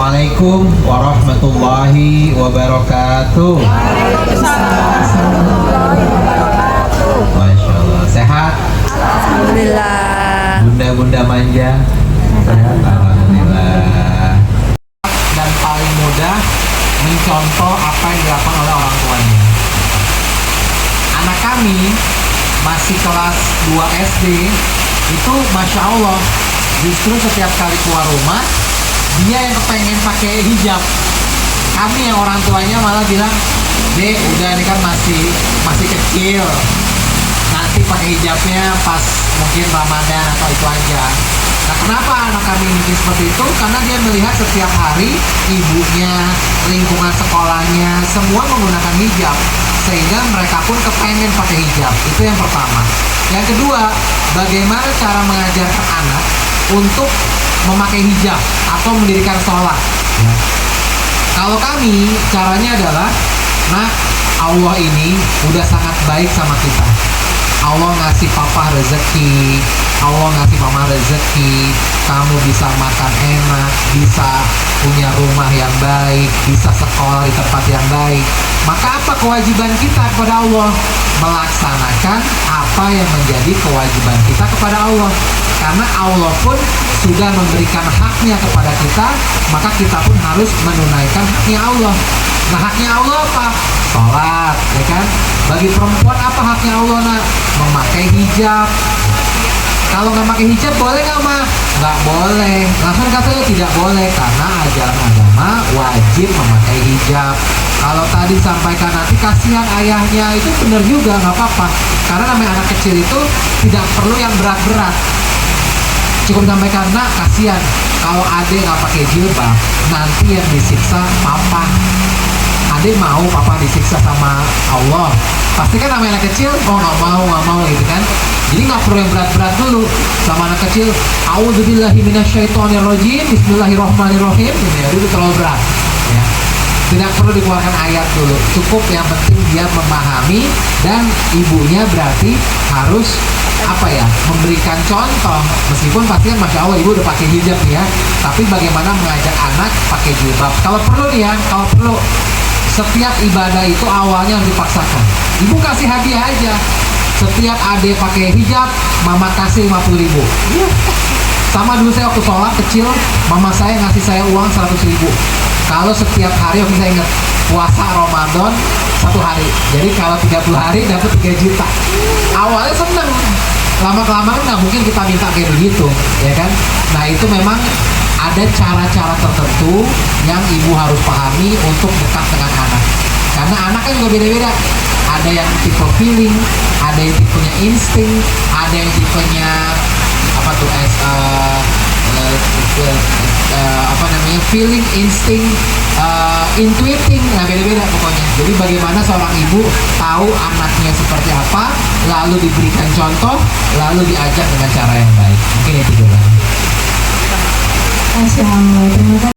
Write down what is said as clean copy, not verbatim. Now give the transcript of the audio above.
Assalamualaikum warahmatullahi wabarakatuh. Masya Allah. Sehat? Alhamdulillah. Bunda-bunda manja? Sehat? Alhamdulillah. Dan paling mudah mencontoh apa yang dilakukan oleh orang tuanya. Anak kami masih kelas 2 SD itu Masya Allah, justru setiap kali keluar rumah dia yang kepengen pakai hijab. Kami yang orang tuanya malah bilang, Dek, udah ini kan masih kecil, nanti pakai hijabnya pas mungkin Ramadan atau itu aja. Nah, kenapa anak kami mikir seperti itu? Karena dia melihat setiap hari ibunya, lingkungan sekolahnya semua menggunakan hijab, sehingga mereka pun kepengen pakai hijab. Itu yang pertama. Yang kedua, bagaimana cara mengajarkan anak untuk memakai hijab atau mendirikan sholat ya. Kalau kami, caranya adalah, nah, Allah ini udah sangat baik sama kita. Allah ngasih papa rezeki, Allah ngasih mama rezeki, kamu bisa makan enak, bisa punya rumah yang baik, bisa sekolah di tempat yang baik. Maka apa kewajiban kita kepada Allah? Melaksanakan apa yang menjadi kewajiban kita kepada Allah. Karena Allah pun sudah memberikan haknya kepada kita, maka kita pun harus menunaikan haknya Allah. Nah, haknya Allah apa? Sholat, ya kan? Bagi perempuan apa haknya Allah, nak? Memakai hijab. Kalau nggak pakai hijab boleh nggak, Ma? Nggak boleh. Langsung katanya tidak boleh karena ajaran agama wajib memakai hijab. Kalau tadi sampaikan nanti kasihan ayahnya, itu benar juga, nggak apa-apa. Karena namanya anak kecil itu tidak perlu yang berat-berat. Cukup sampaikan, nak, kasihan kalau adek nggak pakai jilbab, nanti yang disiksa papa. Adek mau papa disiksa sama Allah? Pasti kan namanya anak kecil, oh nggak mau gitu kan. Jadi nggak perlu yang berat-berat dulu. Sama anak kecil, a'udzubillahi minasyaitonirrajim, bismillahirrahmanirrahim, itu terlalu berat ya. Tidak perlu dikeluarkan ayat dulu, cukup yang penting dia memahami, dan ibunya berarti harus apa ya, memberikan contoh. Meskipun pasti kan Masya Allah ibu udah pakai hijab ya, tapi bagaimana mengajak anak pakai jilbab. Kalau perlu nih ya, kalau perlu setiap ibadah itu awalnya harus dipaksakan. Ibu kasih hadiah aja, setiap adik pakai hijab mama kasih 50.000. Sama dulu saya waktu sholat kecil, mama saya ngasih saya uang 100.000. Kalau setiap hari, waktu saya ingat puasa Ramadan 1 hari, jadi kalau 30 hari dapat 3 juta. Awalnya seneng, lama-kelamaan nggak mungkin kita minta kayak begitu, ya kan? Nah, itu memang ada cara-cara tertentu yang ibu harus pahami untuk dekat dengan anak. Karena anak kan juga beda-beda. Ada yang tipe feeling, ada yang tipenya insting, ada yang tipenya apa tuh feeling, insting, intuiting, nah beda-beda pokoknya. Jadi bagaimana seorang ibu tahu anaknya seperti apa, lalu diberikan contoh, lalu diajak dengan cara yang baik. Mungkin itu dulu. Masya Allah. Terima kasih.